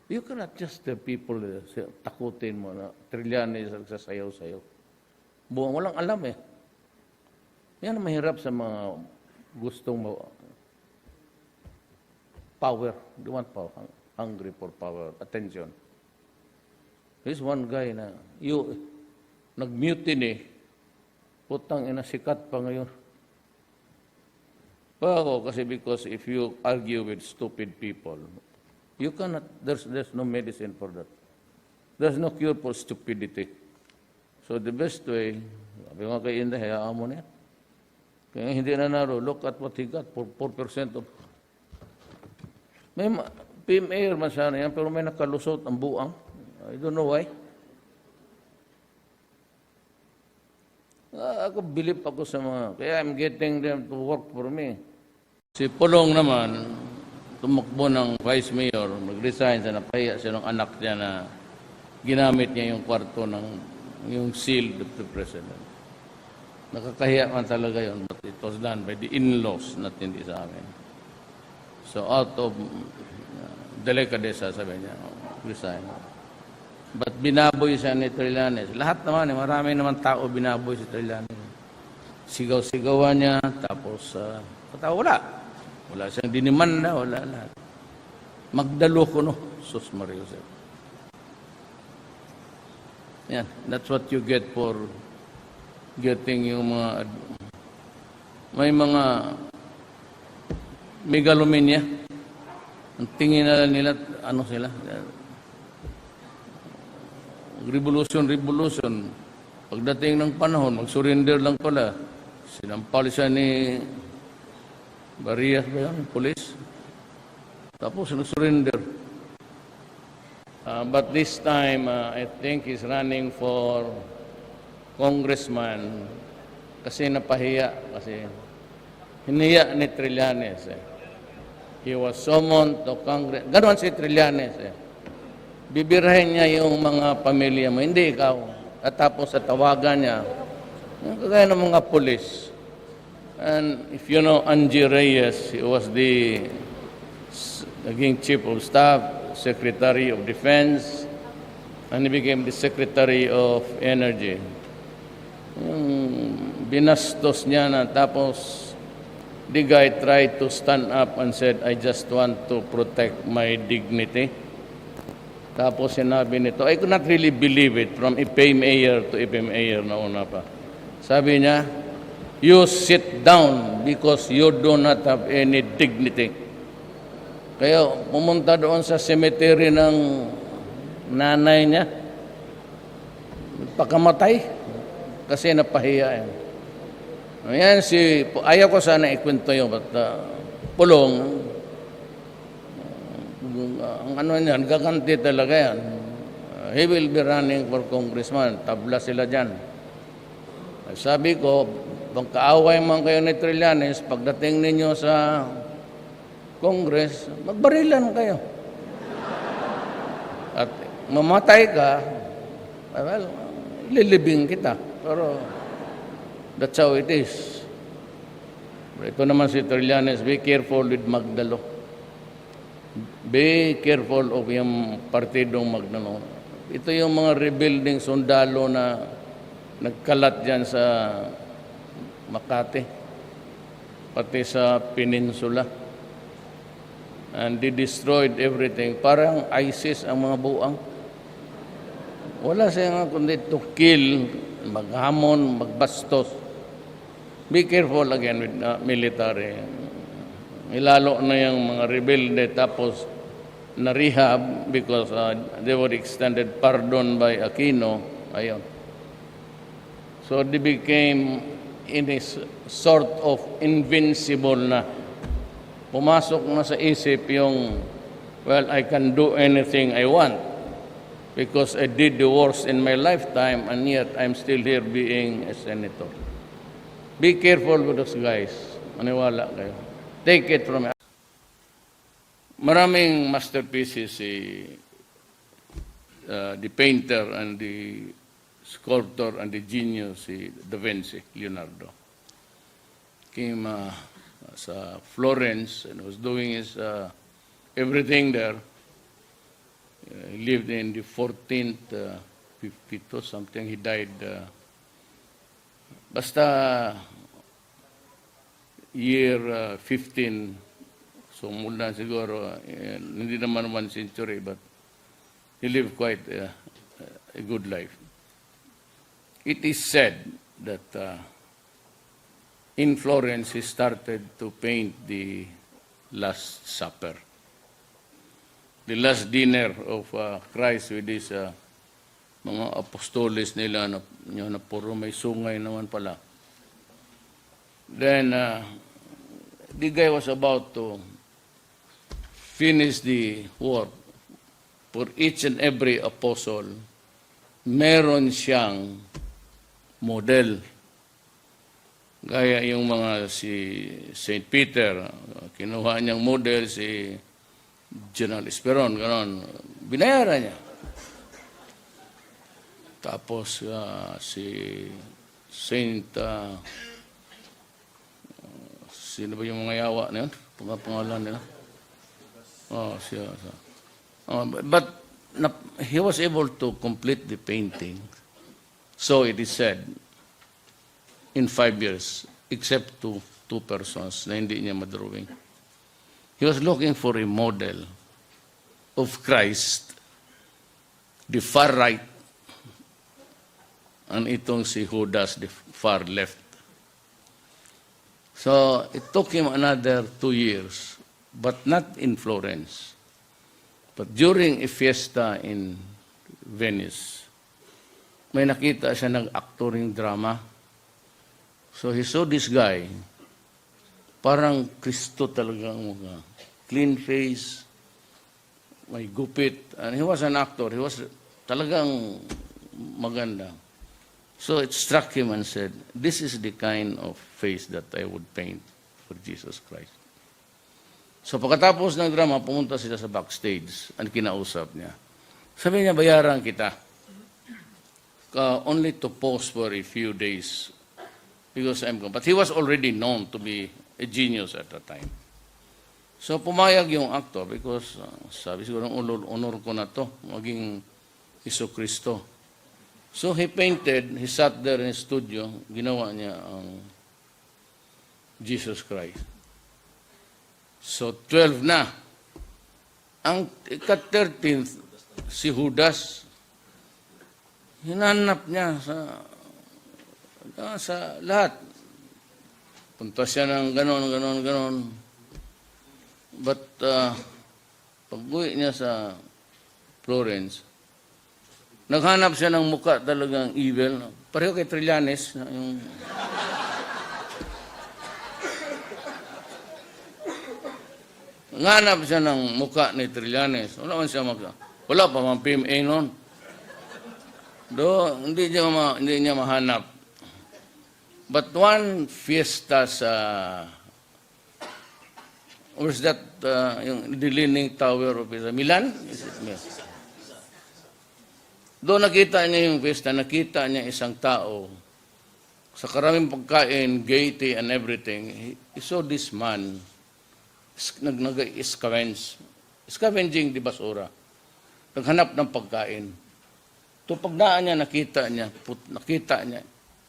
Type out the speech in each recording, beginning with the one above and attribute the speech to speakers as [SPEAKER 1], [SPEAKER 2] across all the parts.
[SPEAKER 1] You cannot just tell people, takutin mo na Trillanes nagsasayaw-sayaw. Buong walang alam eh. Yan ang mahirap sa mga gustong power. They want power, hungry for power, attention. There's one guy na, nag-mutiny, putang ina, sikat pa ngayon. Ako, kasi because if you argue with stupid people, you cannot, there's no medicine for that. There's no cure for stupidity. So the best way, sabi nga kay Inday, hayaan mo na yan. Kaya hindi na naro, look at what he got, 4% of... May PMA man sana yan, pero may nakalusot ang buang. I don't know why. Ako, believe ako sa mga, kaya I'm getting them to work for me. Si Pulong naman, tumakbo ng vice mayor, mag-resign sa napahiya siya ng anak niya na ginamit niya yung kwarto ng yung seal of the president. Nakakahiya man talaga yun, but it was done by the in-laws, not hindi sa amin. So out of delicadeza, sabi niya, resign. But binaboy siya ni Trillanes. Lahat naman, marami naman tao binaboy si Trillanes. Sigaw-sigawan niya, tapos wala. Wala siyang dinimanda, wala lahat. Magdalo ko, no? Sus Maria Josep. Yan, that's what you get for getting yung mga... May mga megalomania. Ang tingin na nila, ano sila? Revolution. Pagdating ng panahon, mag-surrender lang pala. Sinampal siya ni... Barrias ba yan? Police? Tapos nag-surrender. But this time, I think he's running for congressman kasi napahiya. Kasi hiniya ni Trillanes. He was summoned to Congress. Ganon si Trillanes. Bibirahin niya yung mga pamilya mo. Hindi ikaw. At tapos sa tawagan niya, yung kagaya ng mga police. And if you know Angie Reyes, he was the naging Chief of Staff, Secretary of Defense, and he became the Secretary of Energy. Binastos niya na, tapos the guy tried to stand up and said, I just want to protect my dignity. Tapos sinabi nito, I could not really believe it, from IPA mayor to IPA mayor na una pa. Sabi niya, you sit down because you do not have any dignity. Kaya pumunta doon sa cemetery ng nanay niya, pagkamatay, kasi napahiya yan. Ayan, ayaw ko sana ikwento yun, but Pulong, ang ano niyan, gaganti talaga yan. He will be running for congressman, tabla sila dyan. Sabi ko, kung kaaway man kayo ni Trillanes, pagdating ninyo sa Congress, magbarilan kayo. At mamatay ka, well, lilibing kita. Pero that's how it is. Pero ito naman si Trillanes, be careful with Magdalo. Be careful of yung partidong Magdalo. Ito yung mga rebuilding sundalo na nagkalat dyan sa Makati, pati sa Peninsula. And they destroyed everything. Parang ISIS ang mga buang. Wala siya kundi to kill, maghamon, magbastos. Be careful again with military. Ilalo na yung mga rebelde, tapos na-rehab because they were extended pardon by Aquino. Ayun. So they became in a sort of invincible na. Pumasok na sa isip yung, well, I can do anything I want because I did the worst in my lifetime and yet I'm still here being a senator. Be careful with those guys. Maniwala kayo. Take it from me. Maraming masterpieces the painter and the sculptor and the genius, Da Vinci, Leonardo. Came sa Florence and was doing his everything there. He lived in the 14th, 52, something. He died, basta year 15, so mula siguro, hindi naman 1 century, but he lived quite a good life. It is said that in Florence, he started to paint the Last Supper, the last dinner of Christ with his mga apostoles nila na puro may sungay naman pala. Then, the guy was about to finish the work. For each and every apostle, meron siyang model. Gaya yung mga si St. Peter, kinuha niyang model si General Esperon, gano'n. Binayaran niya. Tapos si Saint, sino ba yung mga yawa na yun? Pangalan nila? Oh, siya. But he was able to complete the painting. So it is said, in 5 years, except to 2 persons na hindi niya madrawing. He was looking for a model of Christ, the far right, and itong si Judas, the far left. So it took him another 2 years, but not in Florence. But during a fiesta in Venice, may nakita siya nag-actoring drama. So he saw this guy, parang Kristo talaga ang mukha. Clean face, may gupit. And he was an actor. He was talagang maganda. So it struck him and said, this is the kind of face that I would paint for Jesus Christ. So pagkatapos ng drama, pumunta sila sa backstage at kinausap niya. Sabi niya, bayaran kita. Only to pose for a few days. Because but he was already known to be a genius at the time. So pumayag yung actor because sabi siguro, honor ko na to, maging Iso Kristo. So he painted, he sat there in the studio, ginawa niya ang Jesus Christ. So 12 na. Ang ika-13th, si Judas, hinanap niya sa lahat. Punta siya ng ganon. But pag-uwi niya sa Florence, naghanap siya ng muka talagang evil. Pareho kay Trillanes. Naghanap siya ng muka ni Trillanes. Wala man siya wala pa mang PMA noon. Hindi niya mahanap. But one fiesta sa, where's that, yung the Leaning Tower of Milan? Doon nakita niya yung fiesta, nakita niya isang tao, sa karaming pagkain, gaiety and everything. He saw this man, scavenging di basura. Naghanap ng pagkain. To pagdaan niya, nakita niya,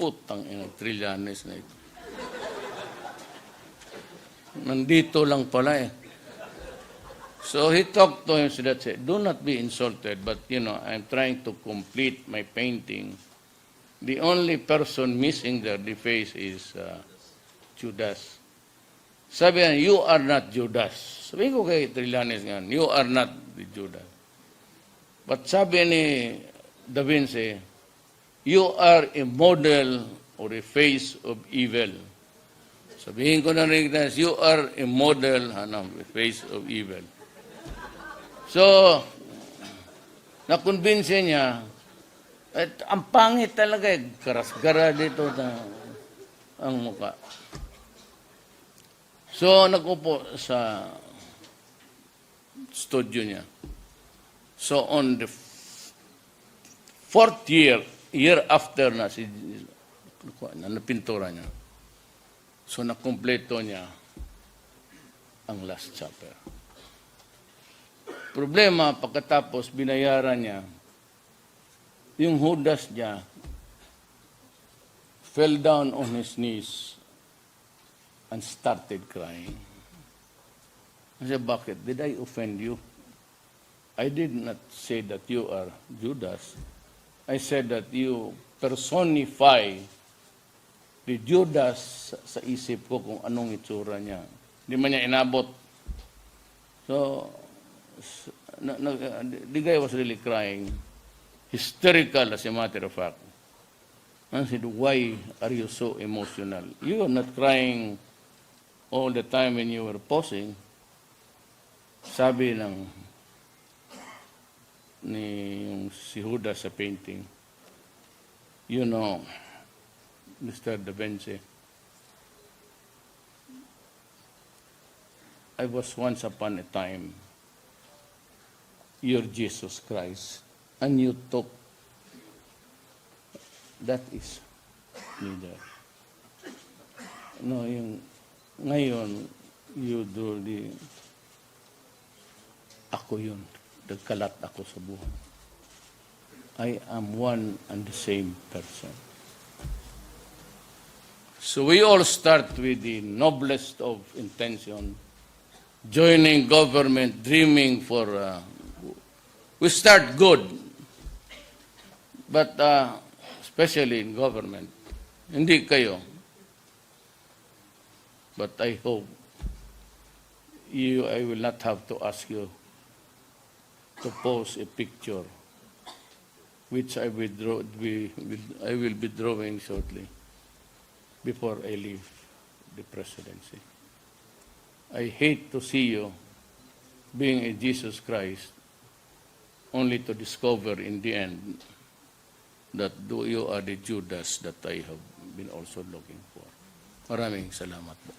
[SPEAKER 1] putang ina, Trillanes na ito. Nandito lang pala eh. So he talked to him, so that said, do not be insulted, but I'm trying to complete my painting. The only person missing there, the face, is Judas. Sabi niya, you are not Judas. Sabi ko kay Trillanes nga, you are not the Judas. But sabi ni Da Vinci, you are a model or a face of evil. Sabihin ko na rin, you are a model, a face of evil. So, nakonbinse niya, at ang pangit talaga, karas-gara dito ang mukha. So, nagupo sa studio niya. So, on the 4th year after na napintura niya. So, nakumpleto niya ang Last Supper. Problema, pagkatapos binayaran niya, yung Judas niya fell down on his knees and started crying. I said, bakit? Did I offend you? I did not say that you are Judas. I said that you personify the Judas sa isip ko kung anong itsura niya. Hindi man niya inabot. So, the guy was really crying, hysterical as a matter of fact. I said, why are you so emotional? You are not crying all the time when you were posing. Sabi ni yung si Judas sa painting, you know, Mr. Da Vinci, I was once upon a time your Jesus Christ, and you took, that is neither. No, yung ngayon, you do the, ako yun, nagkalat ako sa buhay. I am one and the same person. So we all start with the noblest of intention, joining government, dreaming for, we start good, but especially in government, hindi kayo. But I hope I will not have to ask you to post a picture, which I will be drawing shortly before I leave the presidency. I hate to see you being a Jesus Christ, only to discover in the end that you are the Judas that I have been also looking for. Maraming salamat po.